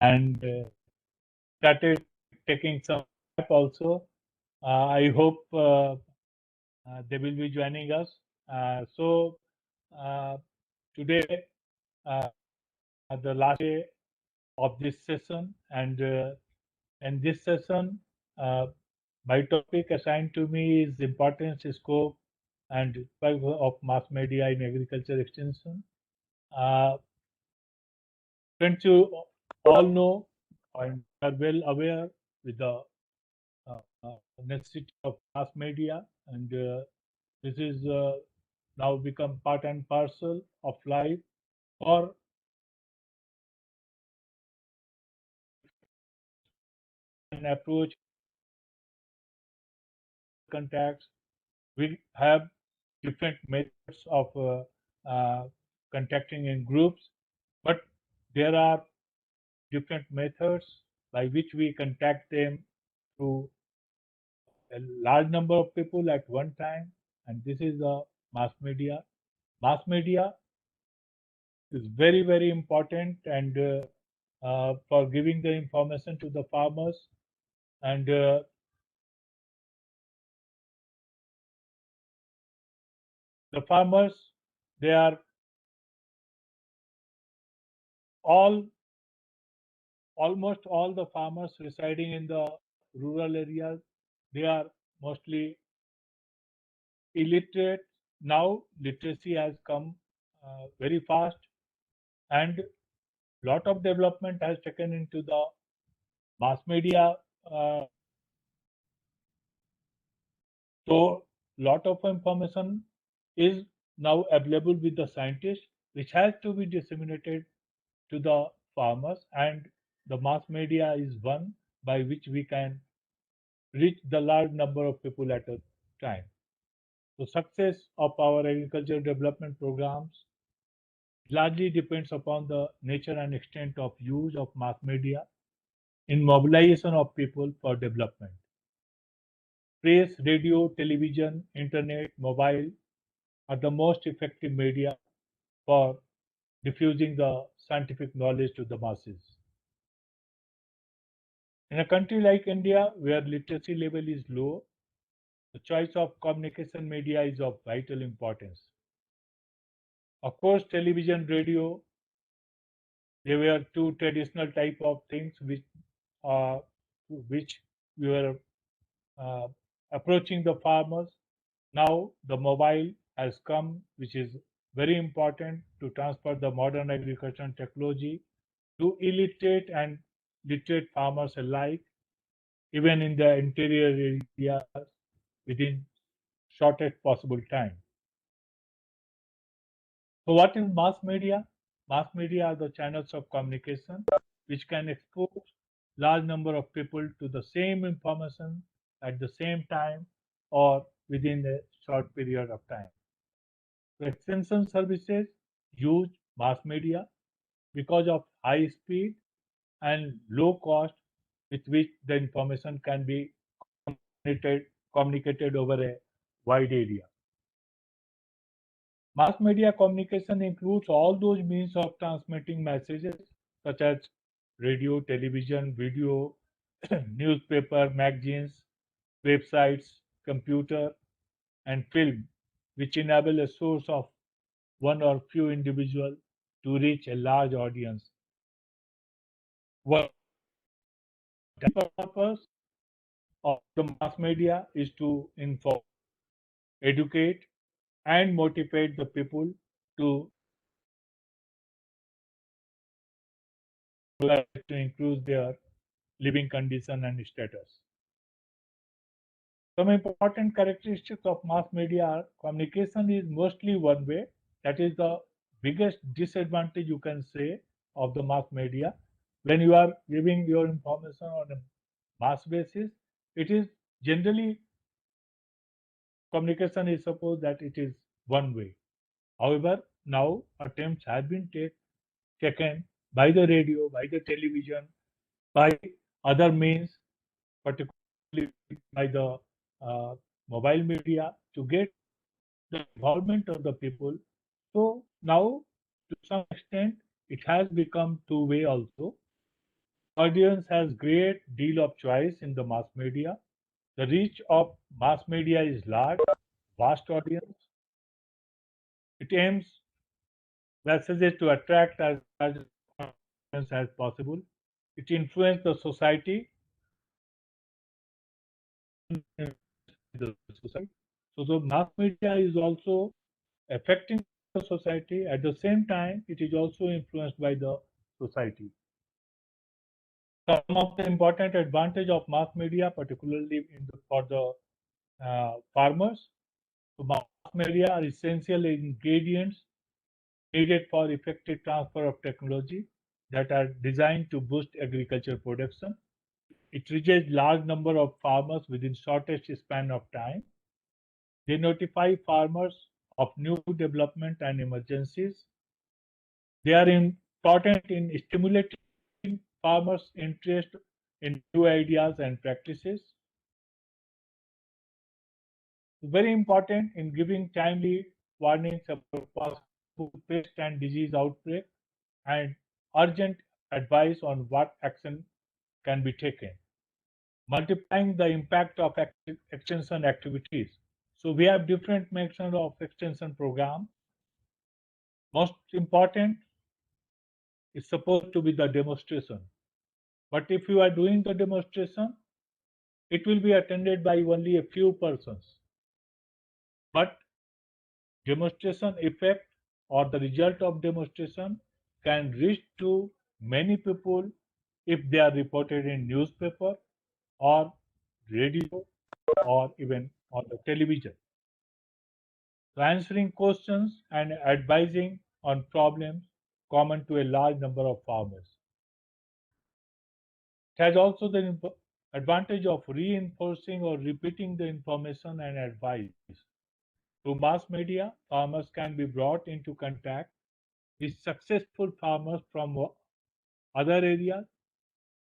and started taking some help also. I hope they will be joining us. So uh, today, uh, the last day of this session, and in this session, uh, my topic assigned to me is importance, scope, and impact of mass media in agriculture extension. Uh, Friends, you all know and are well aware with the necessity of mass media, and this is now become part and parcel of life or an approach contacts. We have different methods of contacting in groups, but there are different methods by which we contact them to a large number of people at one time, and this is the mass media. Mass media is very, very important, and for giving the information to the farmers, and the farmers, they are all almost all the farmers residing in the rural areas, they are mostly illiterate. Now literacy has come very fast, and lot of development has taken into the mass media. uh, So lot of information is now available with the scientists, which has to be disseminated to the farmers, and the mass media is one by which we can reach the large number of people at a time. The success of our agricultural development programs largely depends upon the nature and extent of use of mass media in mobilization of people for development. Press, radio, television, internet, mobile are the most effective media for diffusing the scientific knowledge to the masses. In a country like India, where literacy level is low, the choice of communication media is of vital importance. Of course, television, radio, they were two traditional type of things uh, which we were uh, approaching the farmers. Now the mobile has come, which is very important to transfer the modern agricultural technology to illiterate and literate farmers alike, even in the interior areas within shortest possible time. So what is mass media? Mass media are the channels of communication which can expose large number of people to the same information at the same time or within a short period of time. So extension services use mass media because of high speed and low cost with which the information can be communicated, communicated over a wide area. Mass media communication includes all those means of transmitting messages such as radio, television, video, newspaper, magazines, websites, computer, and film, which enable a source of one or few individuals to reach a large audience. What the purpose of the mass media is to inform, educate, and motivate the people to to improve their living condition and status. Some important characteristics of mass media are communication is mostly one way. That is the biggest disadvantage you can say of the mass media. When you are giving your information on a mass basis, it is generally communication is supposed that it is one way. However, now attempts have been taken by the radio, by the television, by other means, particularly by the uh, mobile media, to get the involvement of the people. So now, to some extent, it has become two-way also. Audience has great deal of choice in the mass media. The reach of mass media is large, vast audience. It aims messages to attract as large audience as possible. It influences the society, the society. So the mass media is also affecting the society. At the same time, it is also influenced by the society. Some of the important advantage of mass media, particularly for the farmers, so mass media are essential ingredients needed for effective transfer of technology that are designed to boost agriculture production. It reaches large number of farmers within shortest span of time. They notify farmers of new development and emergencies. They are important in stimulating farmers' interest in new ideas and practices. Very important in giving timely warnings about possible pest and disease outbreak and urgent advice on what action can be taken. Multiplying the impact of extension activities. So we have different mention of extension program. Most important is supposed to be the demonstration. But if you are doing the demonstration, it will be attended by only a few persons. But demonstration effect or the result of demonstration can reach to many people if they are reported in newspaper or radio or even on the television. So answering questions and advising on problems common to a large number of farmers. It has also the advantage of reinforcing or repeating the information and advice. Through mass media, farmers can be brought into contact with successful farmers from other areas,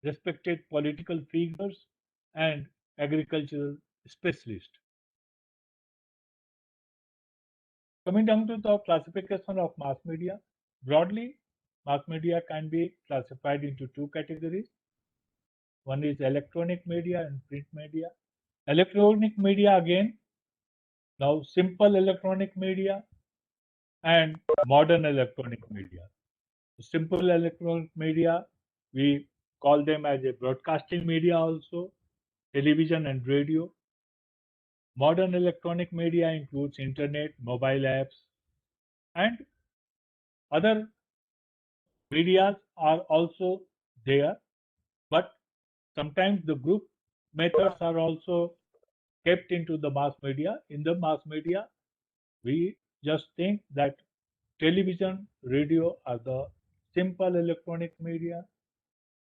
respected political figures, and agricultural specialists. Coming down to the classification of mass media, broadly, mass media can be classified into two categories. One is electronic media and print media. Electronic media again, now simple electronic media and modern electronic media. Simple electronic media, we call them as a broadcasting media also, television and radio. Modern electronic media includes internet, mobile apps, and other medias are also there, but sometimes the group methods are also kept into the mass media. In the mass media, we just think that television, radio are the simple electronic media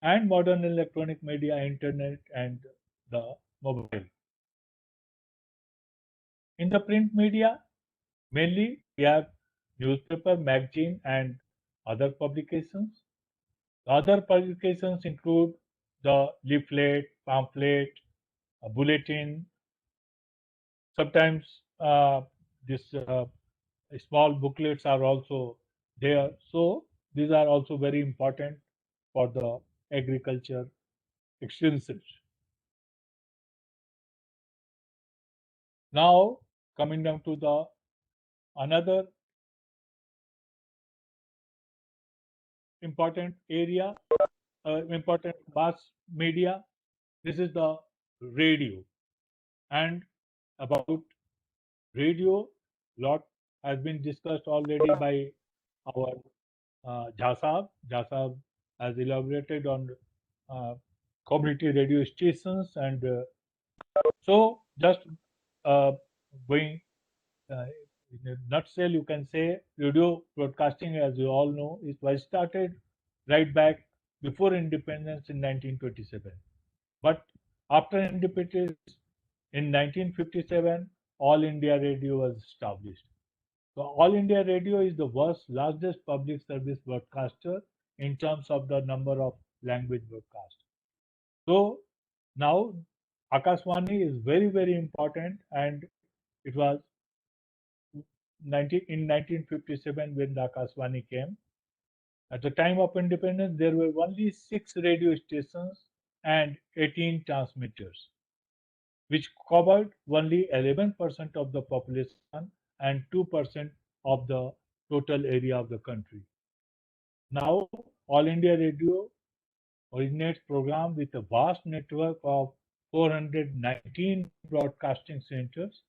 and modern electronic media, internet and the mobile. In the print media, mainly we have newspaper, magazine and other publications. The other publications include the leaflet, pamphlet, a bulletin, sometimes this small booklets are also there. So these are also very important for the agriculture extensions. Now coming down to the another important area, important mass media. This is the radio, and about radio, lot has been discussed already by our Jha Saab. Jha Saab has elaborated on uh, community radio stations, and so just uh, going in a nutshell, you can say radio broadcasting, as you all know, it was started right back before independence in 1927. But after independence in 1957, All India Radio was established. So All India Radio is the world's largest public service broadcaster in terms of the number of language broadcast. So now Akashvani is very, very important, and it was 1957 when the Akashvani came. At the time of independence, there were only 6 radio stations and 18 transmitters, which covered only 11% of the population and 2% of the total area of the country. Now, All India Radio originates program with a vast network of 419 broadcasting centers,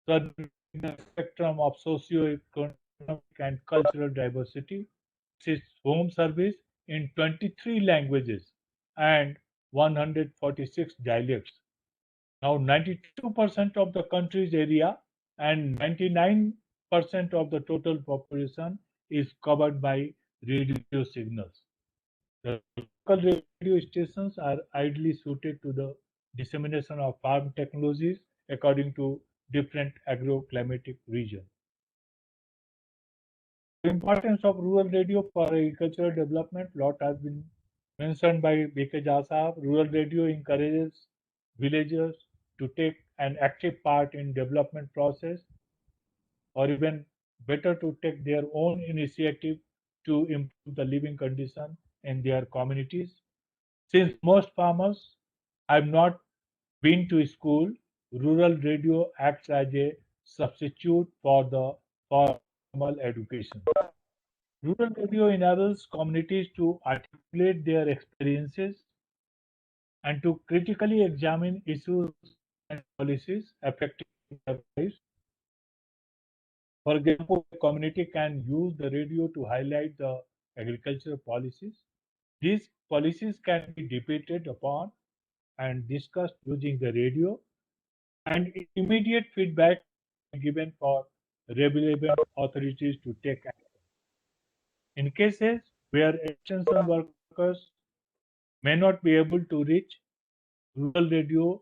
serving the spectrum of socio-economic and cultural diversity. Its home service in 23 languages and 146 dialects. Now, 92% of the country's area and 99% of the total population is covered by radio signals. The local radio stations are ideally suited to the dissemination of farm technologies according to different agroclimatic regions. The importance of rural radio for agricultural development, lot has been mentioned by B.K. Jha Sahab. Rural radio encourages villagers to take an active part in development process, or even better to take their own initiative to improve the living condition in their communities. Since most farmers have not been to school, rural radio acts as a substitute for the formal education. Rural radio enables communities to articulate their experiences and to critically examine issues and policies affecting their lives. For example, a community can use the radio to highlight the agricultural policies. These policies can be debated upon and discussed using the radio, and immediate feedback given for relevant authorities to take action. In cases where extension workers may not be able to reach, rural radio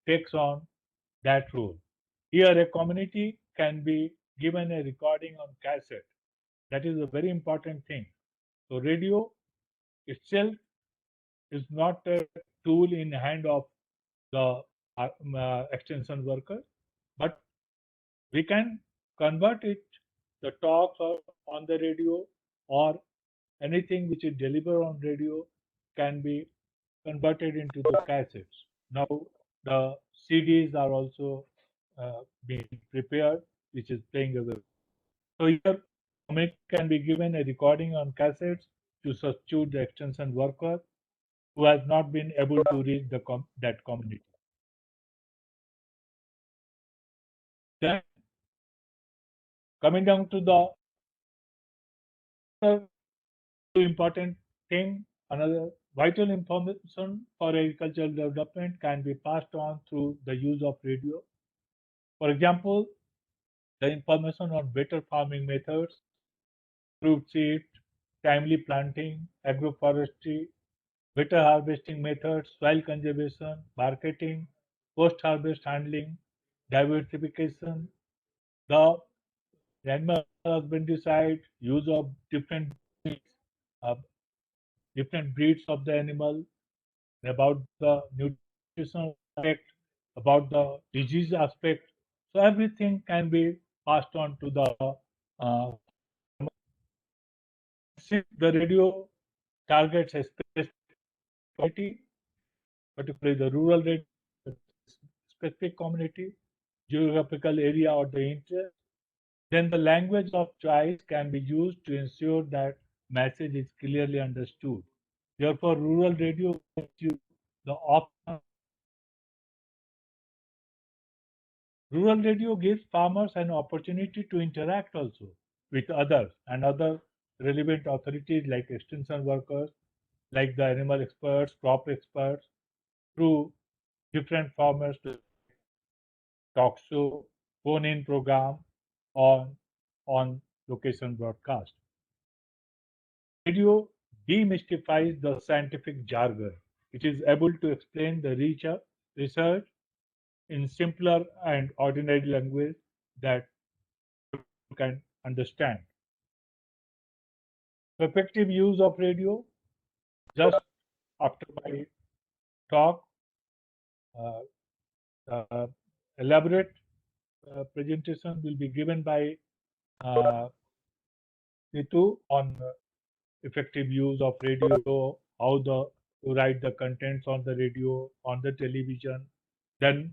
takes on that role. Here, a community can be given a recording on cassette. That is a very important thing. So, radio itself is not a tool in hand of the extension worker, but we can convert it, the talks or on the radio or anything which is delivered on radio can be converted into the cassettes. Now the CDs are also being prepared, which is playing a role. So here, community can be given a recording on cassettes to substitute the extension worker who has not been able to reach that community. Then coming down to the other important thing, another vital information for agricultural development can be passed on through the use of radio. For example, the information on better farming methods, fruit seeds, timely planting, agroforestry, better harvesting methods, soil conservation, marketing, post-harvest handling, diversification, the animal husbandry side, use of breeds, uh, different breeds of the animal, about the nutritional aspect, about the disease aspect. So everything can be passed on to the uh, since the radio targets a specific community, particularly the rural radio, specific community, geographical area or the interest, then the language of choice can be used to ensure that message is clearly understood. Therefore, rural radio gives you the option. Rural radio gives farmers an opportunity to interact also with others and other relevant authorities like extension workers, like the animal experts, crop experts, through different formats to talk show, phone-in program, on on location broadcast. Radio demystifies the scientific jargon. It is able to explain the research in simpler and ordinary language that you can understand. Effective use of radio, just after my talk, uh, uh, elaborate presentation will be given by uh, Ritu on effective use of radio, how to write the contents on the radio, on the television, then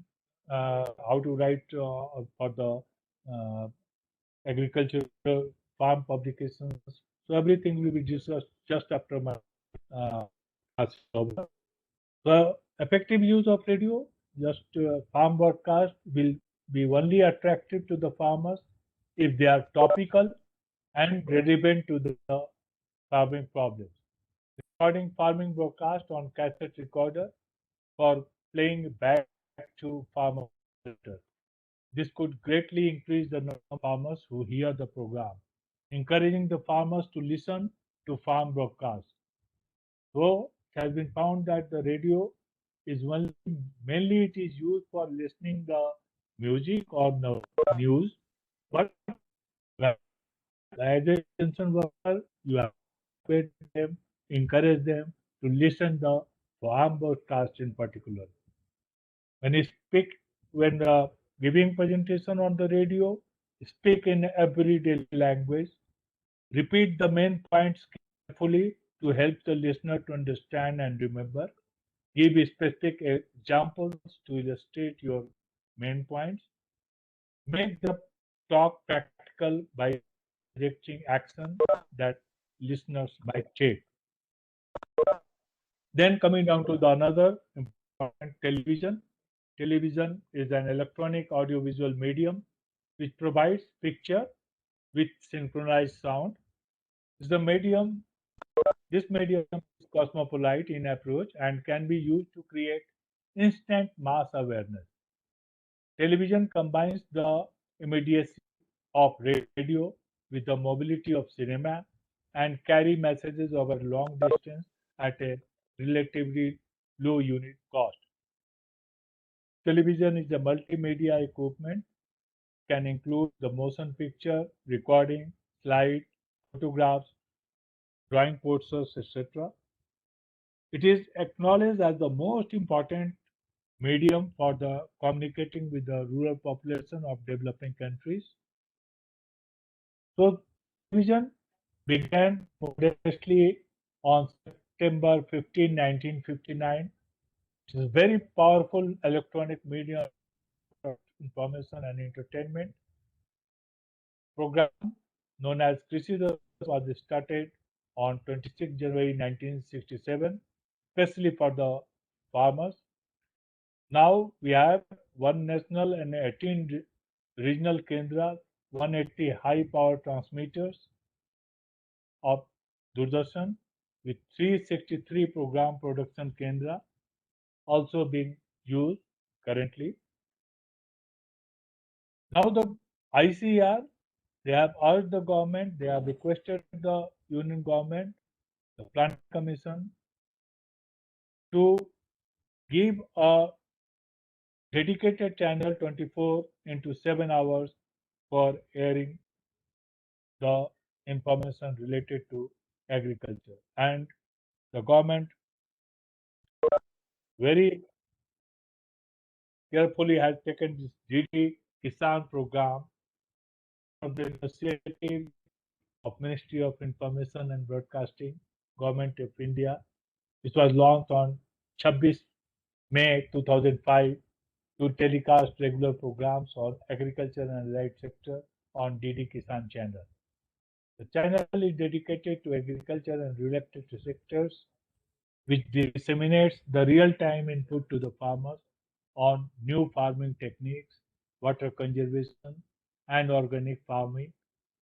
how to write for the agricultural farm publications. So everything will be discussed just after my class is over. The effective use of radio, just farm broadcast will be only attractive to the farmers if they are topical and relevant to the farming problems. Recording farming broadcast on cassette recorder for playing back to farmers later. This could greatly increase the number of farmers who hear the program, encouraging the farmers to listen to farm broadcasts. Though it has been found that the radio is only mainly it is used for listening the music or the news, but as a extension worker, you have to educate them, encourage them to listen the farm broadcast in particular. When you speak, when giving presentation on the radio, speak in everyday language. Repeat the main points carefully to help the listener to understand and remember. Give specific examples to illustrate your main points. Make the talk practical by directing action that listeners might take. Then coming down to the another important television. Television is an electronic audiovisual medium which provides picture with synchronized sound. Is the medium This medium is cosmopolite in approach and can be used to create instant mass awareness. Television combines the immediacy of radio with the mobility of cinema and carry messages over long distance at a relatively low unit cost. Television is a multimedia equipment, can include the motion picture, recording, slide, photographs, drawing posters, etc. It is acknowledged as the most important medium for the communicating with the rural population of developing countries. So television began modestly on September 15, 1959. It is a very powerful electronic medium of information and entertainment. Program known as Krishi Das was started on 26 January 1967, especially for the farmers. Now we have one national and 18 regional kendras, 180 high power transmitters of Doordarshan with 363 program production kendra also being used currently. Now the ICR, they have urged the government, they have requested the union government, the planning commission to give a dedicated channel 24 into 7 hours for airing the information related to agriculture. And the government very carefully has taken this GD Kisan program from the initiative of Ministry of Information and Broadcasting, Government of India, which was launched on 26 May 2005 to telecast regular programs on agriculture and allied sector on DD Kisan channel. The channel is dedicated to agriculture and related sectors, which disseminates the real-time input to the farmers on new farming techniques, water conservation, and organic farming,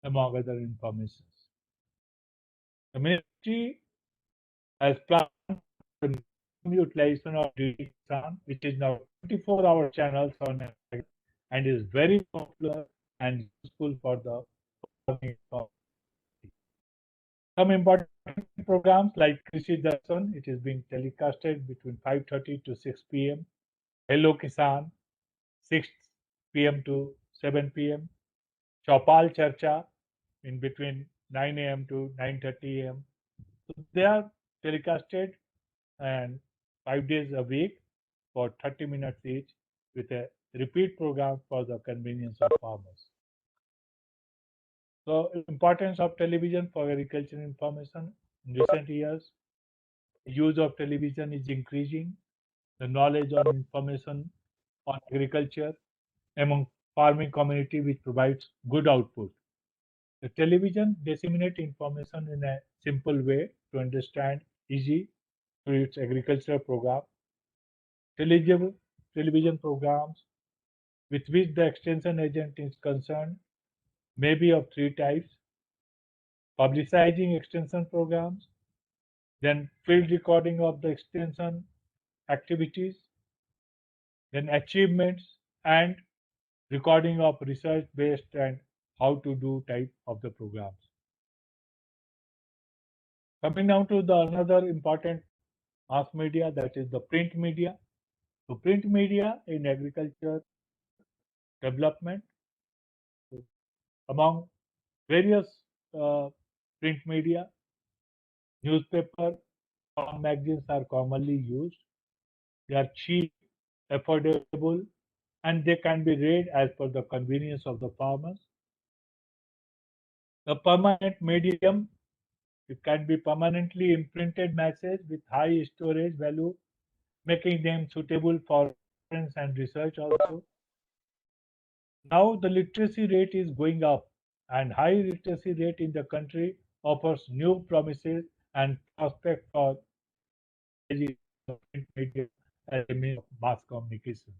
among other informations. The ministry has planned the utilization of DD Kisan, which is now 24-hour channels on air and is very popular and useful for the farming. Some important programs like Krishi Darshan, it is being telecasted between 5:30 to 6 p.m. Hello Kisan, 6 p.m. to 7 p.m. Chaupal Charcha in between 9 a.m. to 9:30 a.m. So they are telecasted and 5 days a week for 30 minutes each with a repeat program for the convenience of farmers. So importance of television for agriculture information. in recent years, the use of television is increasing. The knowledge on information on agriculture among farming community which provides good output. The television disseminate information in a simple way to understand, easy through its agricultural program. Television, television programs with which the extension agent is concerned may be of three types: publicizing extension programs, then field recording of the extension activities, then achievements, and recording of research based and how to do type of the programs. Coming now to the another important mass media, that is the print media. So print media in agriculture development, among various print media, newspaper, farm magazines are commonly used. They are cheap, affordable, and they can be read as per the convenience of the farmers. The permanent medium, it can be permanently imprinted message with high storage value, making them suitable for reference and research also. Now the literacy rate is going up, and high literacy rate in the country offers new promises and prospect for print media as a means of mass communication.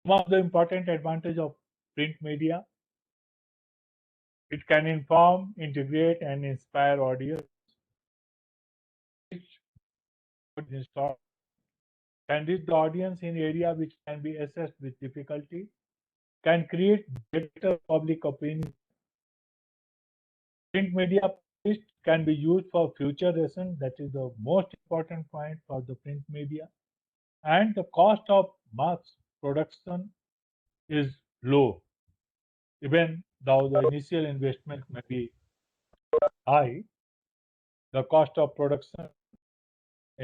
Some of the important advantage of print media: it can inform, integrate, and inspire audience. Which in short can reach the audience in area which can be assessed with difficulty, can create better public opinion. Print media published can be used for future reference. That is the most important point for the print media. And the cost of mass production is low, even though the initial investment may be high. The cost of production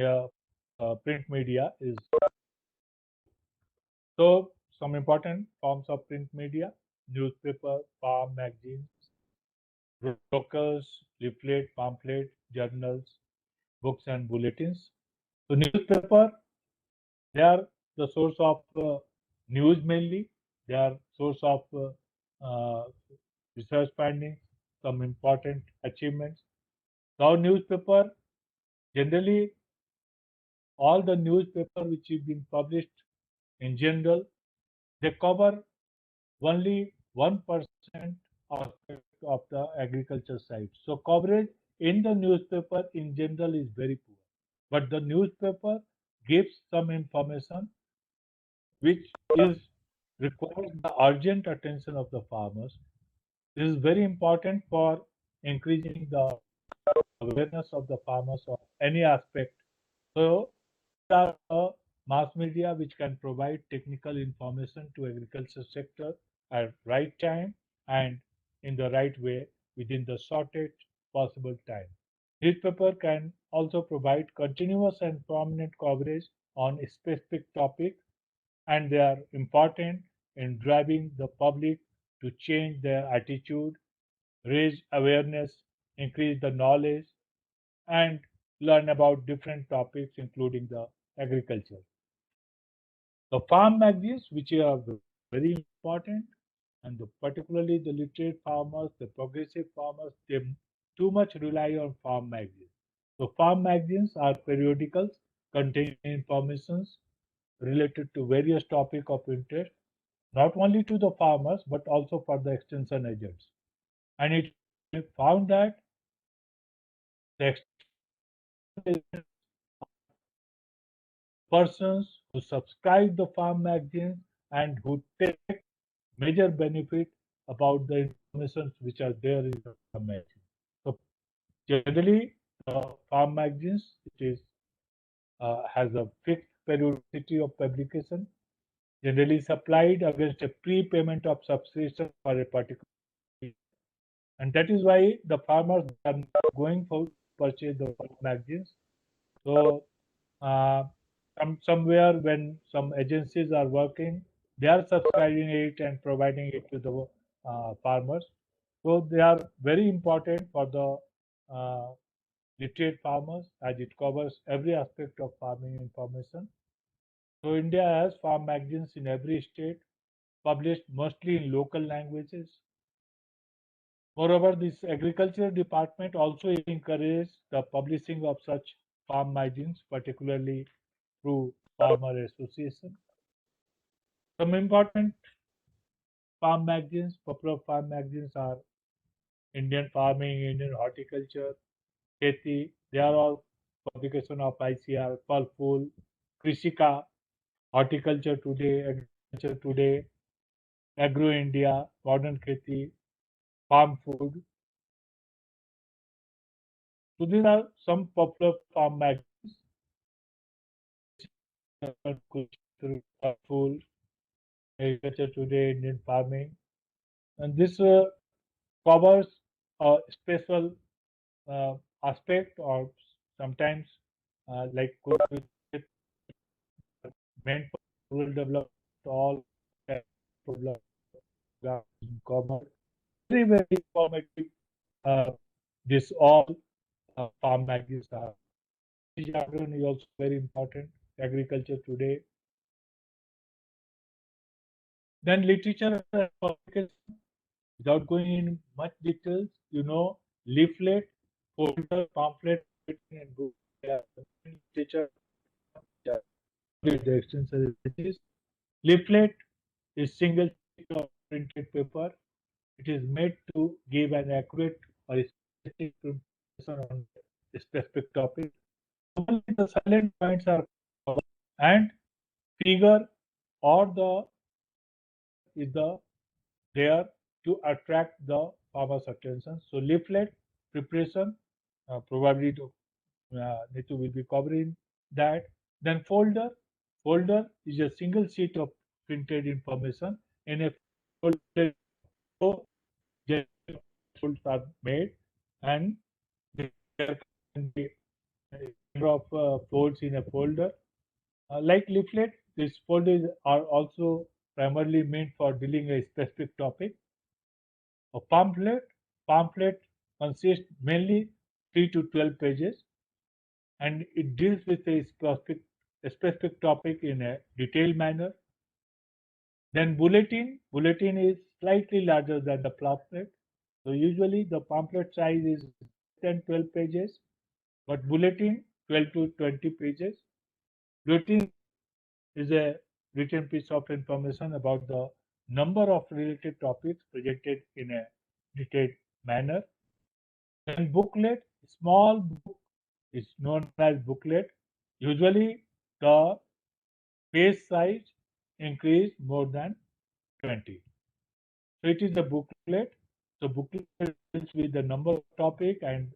uh, print media is so. Some important forms of print media: newspaper, farm magazines, brochure, leaflet, pamphlet, journals, books, and bulletins. So newspaper, they are the source of news mainly. They are source of research findings, some important achievements. Now newspaper, generally all the newspaper which is being published in general, they cover only 1% of the agriculture side. So coverage in the newspaper in general is very poor. But the newspaper gives some information which is requires the urgent attention of the farmers. This is very important for increasing the awareness of the farmers of any aspect. So there are mass media which can provide technical information to agriculture sector at right time and in the right way within the shortest possible time. Newspaper can also provide continuous and prominent coverage on a specific topic, and they are important in driving the public to change their attitude, raise awareness, increase the knowledge, and learn about different topics, including the agriculture. The farm magazines, which are very important, and particularly the literate farmers, the progressive farmers, they too much rely on farm magazines. So farm magazines are periodicals containing informations related to various topics of interest, not only to the farmers but also for the extension agents. And it found that the extension agents, persons who subscribe the farm magazines and who take major benefit about the information which are there in the farm magazine. So generally, farm magazines it is has a fixed periodicity of publication, generally supplied against a prepayment of subscription for a particular period. And that is why the farmers are going for purchase the farm magazines. So uh, somewhere when some agencies are working, they are subscribing it and providing it to the farmers. So they are very important for the uh, literate farmers, as it covers every aspect of farming information. So India has farm magazines in every state, published mostly in local languages. Moreover, this agriculture department also encourages the publishing of such farm magazines, particularly through farmer association. Some important popular farm magazines are Indian Farming, Indian Horticulture, Kheti. They are all publication of ICR, Pulful, Krishika, Horticulture Today, Agriculture Today, Agro India, Modern Kheti, Farm Food. So these are some popular farm magazines. Pulful, Agriculture Today, Indian Farming, and this covers a special uh, aspect or sometimes like meant for rural development, all development covered. Very, very informative. Uh, this all farm magazines are. Jagran is also very important. Agriculture Today. Then literature and publication. Without going in much details, leaflet, folder, pamphlet, and book. Yeah, literature. Yeah, the extensive pages. Leaflet is single sheet of printed paper. It is made to give an accurate or specific information on a specific topic. Normally, the silent points are covered and figure or the is there to attract the farmer's attention. So leaflet preparation probably to Neetu will be covering that. Then folder is a single sheet of printed information in a folder. So folds are made and there can be a number of folds in a folder. Like leaflet, these folders are also primarily meant for dealing a specific topic. A pamphlet consists mainly 3 to 12 pages and it deals with a specific topic in a detailed manner. Then bulletin is slightly larger than the pamphlet. So usually the pamphlet size is 10 12 pages, but bulletin 12 to 20 pages. Bulletin is a written piece of information about the number of related topics presented in a detailed manner. Then booklet, small book is known as booklet. Usually the page size increase more than 20. So it is a booklet. So booklet deals with the number of topic and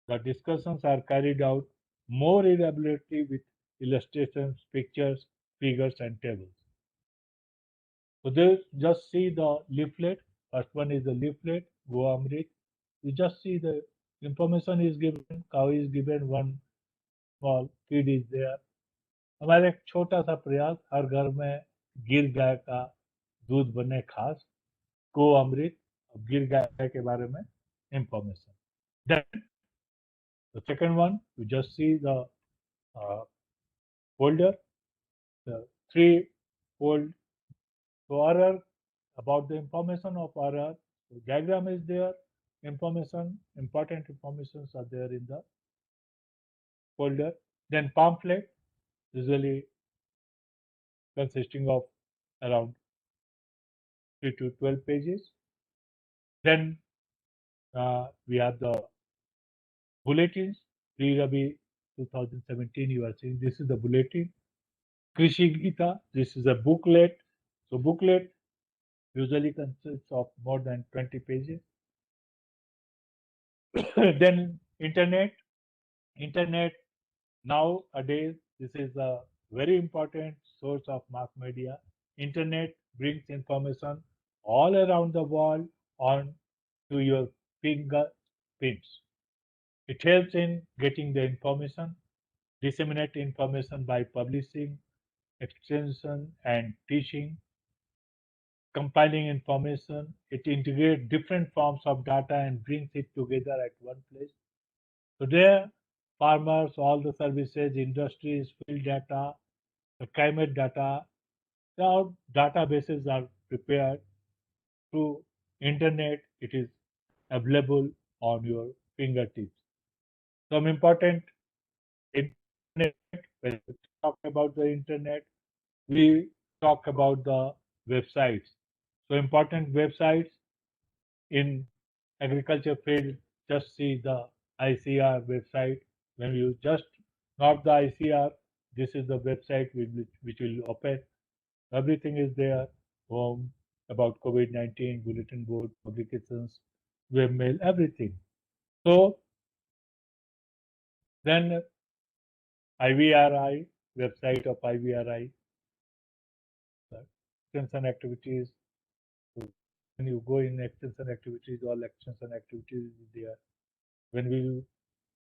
the discussions are carried out more elaborately with illustrations, pictures, figures, and tables. So they just see the leaflet. First one is the leaflet, Go Amrit. You just see the information is given, cow is given, one small kid is there. हमारा एक छोटा सा प्रयास हर घर में गिर गाय का दूध बने खास गो अमृत गिर गाय के बारे में information. Then the second one, you just see the uh, folder, the three fold. So RR about the information of RR. So diagram is there, information, important informations are there in the folder. Then pamphlet, usually consisting of around 3 to 12 pages. Then we have the bulletins. Pre Rabi 2017, you are seeing this is the bulletin. Krishi Gita, this is a booklet. So booklet usually consists of more than 20 pages. Then internet nowadays this is a very important source of mass media. Internet brings information all around the world on to your fingerprints. It helps in getting the information, disseminate information by publishing, extension and teaching, compiling information. It integrates different forms of data and brings it together at one place. So there, farmers, all the services, industries, field data, the climate data, our databases are prepared through internet. It is available on your fingertips. Some important internet, when we talk about the internet, we talk about the websites. So important websites in agriculture field, just see the ICR website. When you just not the ICR, this is the website which will open. Everything is there. Home about COVID-19, bulletin board, publications, webmail, everything. So then IVRI, website of IVRI, extension activities. So when you go in extension activities, all extension activities is there. When we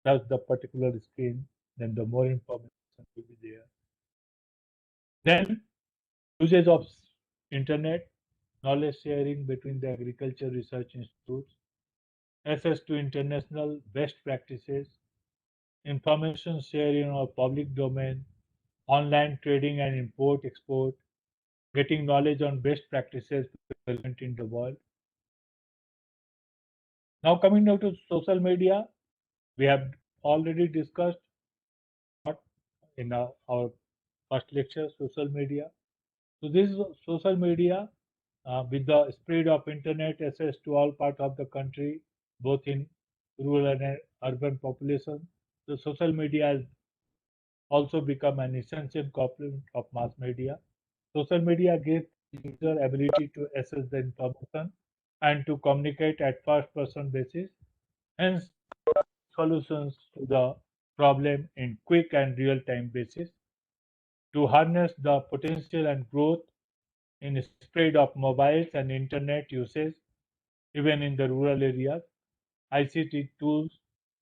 touch the particular screen, then the more information will be there. Then usage of internet, knowledge sharing between the agriculture research institutes, access to international best practices, information sharing in our public domain, online trading and import export, getting knowledge on best practices present in the world. Now coming down to social media, we have already discussed what in our first lecture, social media. So this is social media with the spread of internet access to all parts of the country, both in rural and urban population. The social media has also become an essential component of mass media. Social media gives user ability to access the information and to communicate at first-person basis, hence solutions to the problem in quick and real-time basis. To harness the potential and growth in spread of mobiles and internet usage, even in the rural areas, ICT tools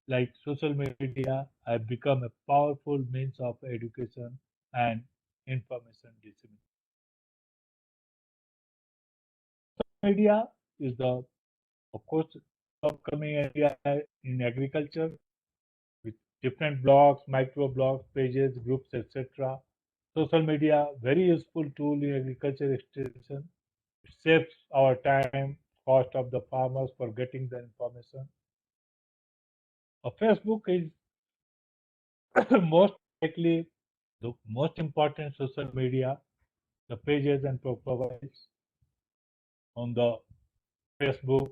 like social media have become a powerful means of education and information dissemination. Media is the, of course, upcoming area in agriculture with different blogs, micro blogs, pages, groups, etc. Social media, very useful tool in agriculture extension. It saves our time, cost of the farmers for getting the information. Facebook is most likely the most important social media. The pages and profiles on the Facebook.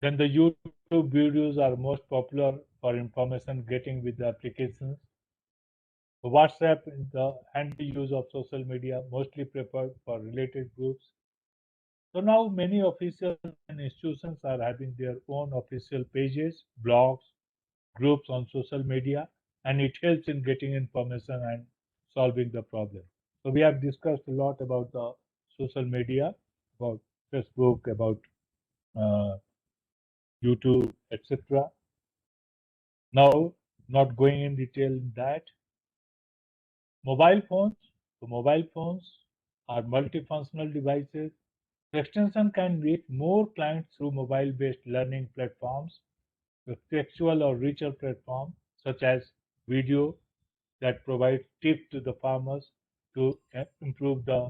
Then the YouTube videos are most popular for information getting with the applications. WhatsApp is the handy use of social media, mostly preferred for related groups. So now many officials and institutions are having their own official pages, blogs, groups on social media, and it helps in getting information and solving the problem. So we have discussed a lot about the social media, about Facebook, about uh, YouTube, etc. Now, not going in detail in that. Mobile phones. So mobile phones are multifunctional devices. The extension can reach more clients through mobile-based learning platforms with textual or richer platforms such as video that provide tips to the farmers to improve the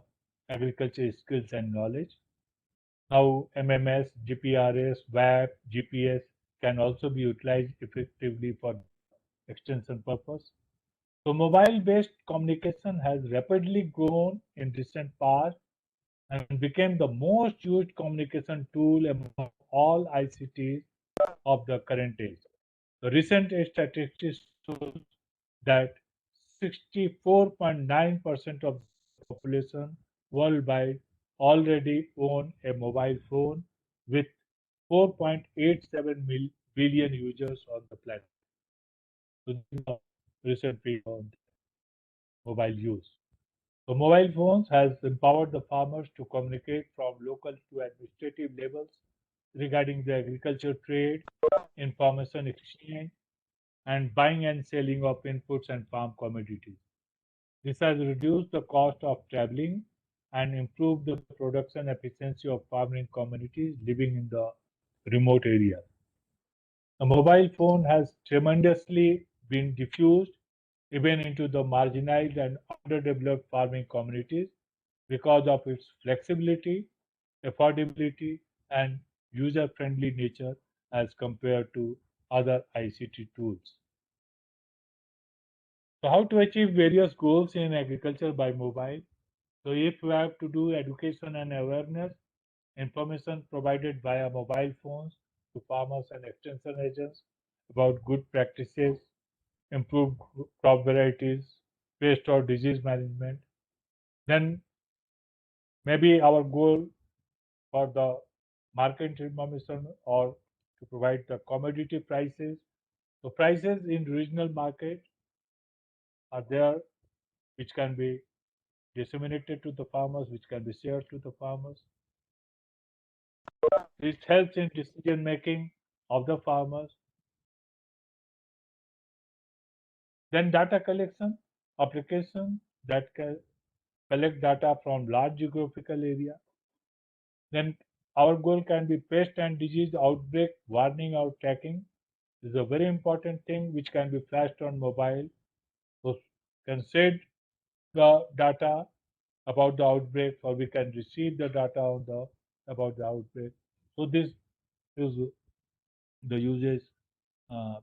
agriculture skills and knowledge. Now, MMS, GPRS, WAP, GPS can also be utilized effectively for extension purpose. So, mobile-based communication has rapidly grown in recent past and became the most used communication tool among all ICTs of the current age. The recent statistics show that 64.9% of the population worldwide already own a mobile phone with 4.87 billion users on the planet. So this is the recent figure on mobile use. So mobile phones has empowered the farmers to communicate from local to administrative levels regarding the agriculture trade, information exchange, and buying and selling of inputs and farm commodities. This has reduced the cost of traveling and improved the production efficiency of farming communities living in the remote areas. The mobile phone has tremendously been diffused even into the marginalized and underdeveloped farming communities because of its flexibility, affordability, and user friendly nature as compared to other ICT tools. So, how to achieve various goals in agriculture by mobile? So, if we have to do education and awareness, information provided via mobile phones to farmers and extension agents about good practices, improved crop varieties, pest or disease management. Then maybe our goal for the market information or to provide the commodity prices. So prices in regional market are there which can be disseminated to the farmers, which can be shared to the farmers. This helps in decision making of the farmers. Then data collection application that can collect data from large geographical area. Then our goal can be pest and disease outbreak warning or tracking. This is a very important thing which can be flashed on mobile. So can send the data about the outbreak or we can receive the data on the about the outbreak. So this is the uses. Uh,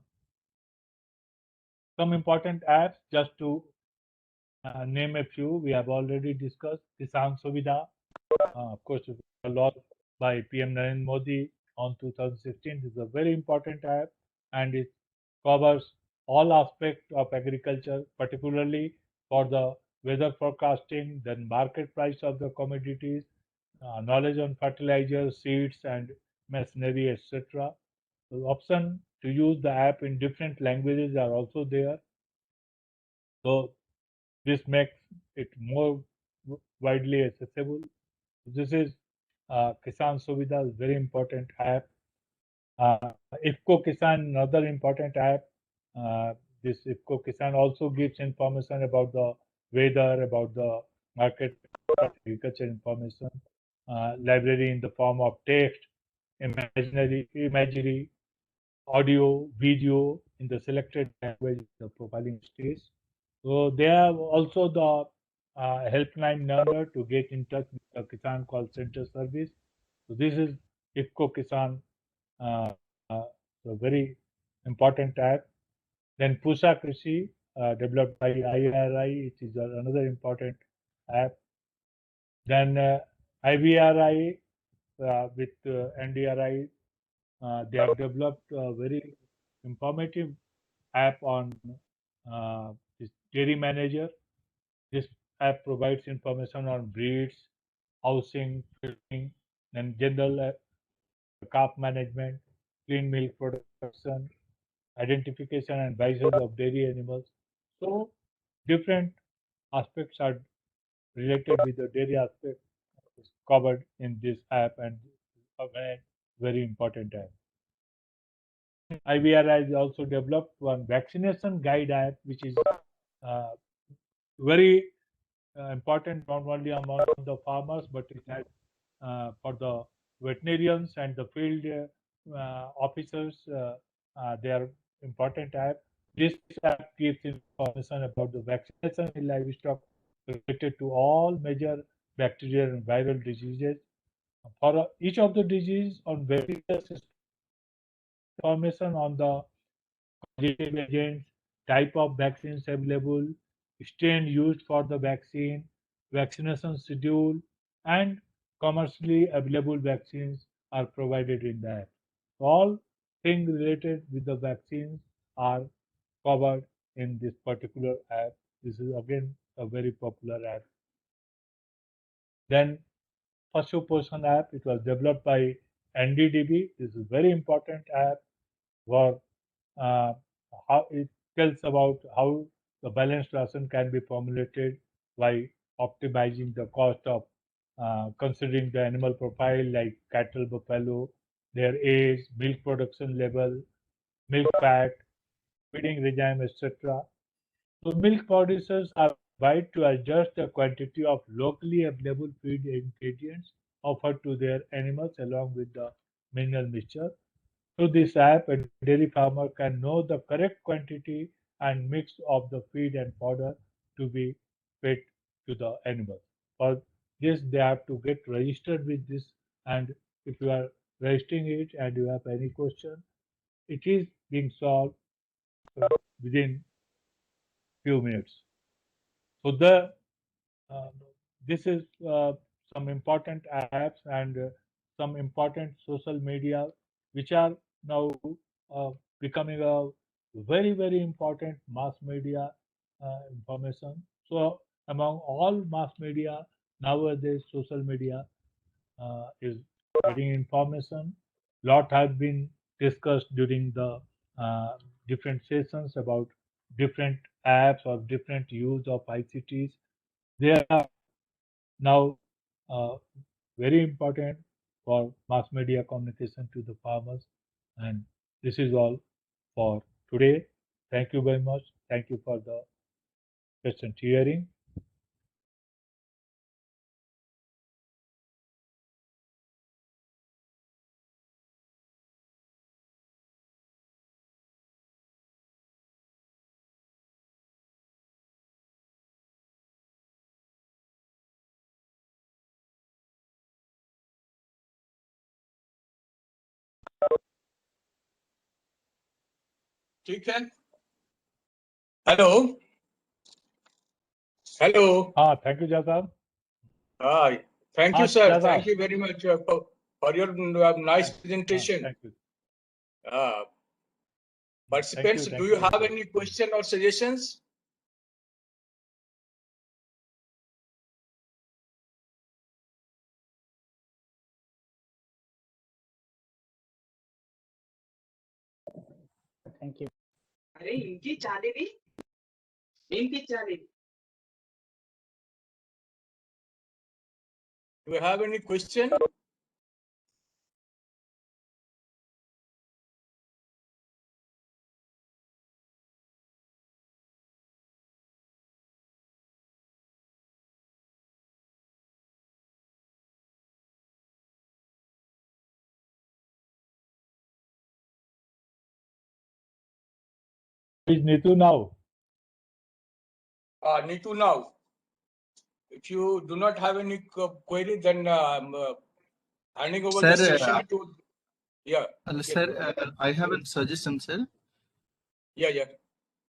some important apps just to name a few. We have already discussed Kisan Suvidha. Of course, it was launched by PM Narendra Modi on 2016. This is a very important app and it covers all aspects of agriculture, particularly for the weather forecasting, then market price of the commodities, knowledge on fertilizers, seeds, and machinery, etc. The option to use the app in different languages are also there. So this makes it more widely accessible. This is Kisan Suvidha, is very important app. IFCO Kisan, another important app. Uh, this IFCO Kisan also gives information about the weather, about the market, agriculture information. Library in the form of text, imagery, audio, video in the selected language, the profiling stage. So they have also the helpline number to get in touch with the Kisan call center service. So this is IFCO Kisan, uh, uh, a very important app. Then Pusa Krishi, developed by IRI, it is another important app. Then IVRI with NDRI, they have developed a very informative app on this dairy manager. This app provides information on breeds, housing, feeding, and general calf management, clean milk production, identification and vices of dairy animals. So different aspects are related with the dairy aspect is covered in this app and a very important app. IVR has also developed one vaccination guide app, which is uh, very important not only among the farmers but it has for the veterinarians and the field officers. They are important app. This app gives information about the vaccination in livestock related to all major bacterial and viral diseases. For each of the disease on various information on the causative agents, type of vaccines available, strain used for the vaccine, vaccination schedule, and commercially available vaccines are provided in the app. All things related with the vaccines are covered in this particular app. This is again a very popular app. Then Pashu Poshan app, it was developed by NDDB. This is a very important app for uh, how it tells about how the balanced ration can be formulated by optimizing the cost of considering the animal profile like cattle, buffalo, their age, milk production level, milk fat, feeding regime, etc. So milk producers are advised to adjust the quantity of locally available feed ingredients offered to their animals along with the mineral mixture. Through this app, a dairy farmer can know the correct quantity and mix of the feed and fodder to be fed to the animals. For this, they have to get registered with this, and if you are registering it and you have any question, it is being solved within few minutes. So uh, this is some important apps and some important social media which are now uh, becoming a very important mass media information. So among all mass media nowadays, social media is getting information. Lot has been discussed during the uh, different sessions about different apps or different use of ICTs. They are now uh, very important for mass media communication to the farmers. And this is all for today. Thank you very much. Thank you for the patient hearing. ठीक है. Hello. Hello. Thank you, Jazab. Hi. Thank you, sir. Jazab. Thank you very much for your nice presentation. Thank you. Participants, Thank do you have any question or suggestions? Thank you. अरे इनकी चाली भी इनकी चाली. Do you have any question? Is Nitu now? Neetu now. If you do not have any query, then handing over the session to. Yeah. Sir, I have a suggestion, sir. Yeah.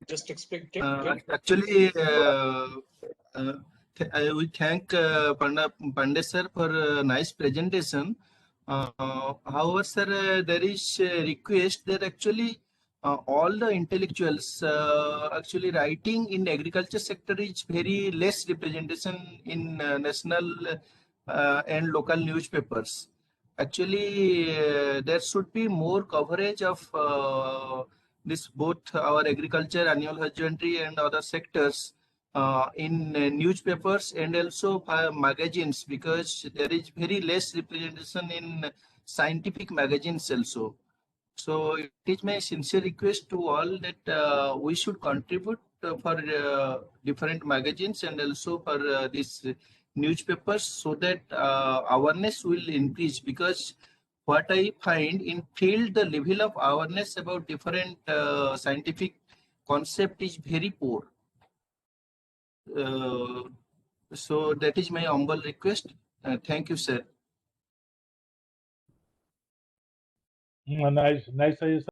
Just expect it. Actually, we thank Pandey sir for a nice presentation. However, sir, there is a request that actually all the intellectuals actually writing in agriculture sector is very less representation in national and local newspapers. Actually, there should be more coverage of this both our agriculture, annual husbandry, and other sectors in newspapers and also magazines, because there is very less representation in scientific magazines also. So it is my sincere request to all that we should contribute for different magazines and also for these newspapers, so that awareness will increase, because what I find in field, the level of awareness about different scientific concept is very poor. So that is my humble request. Thank you, sir. Nice suggestion.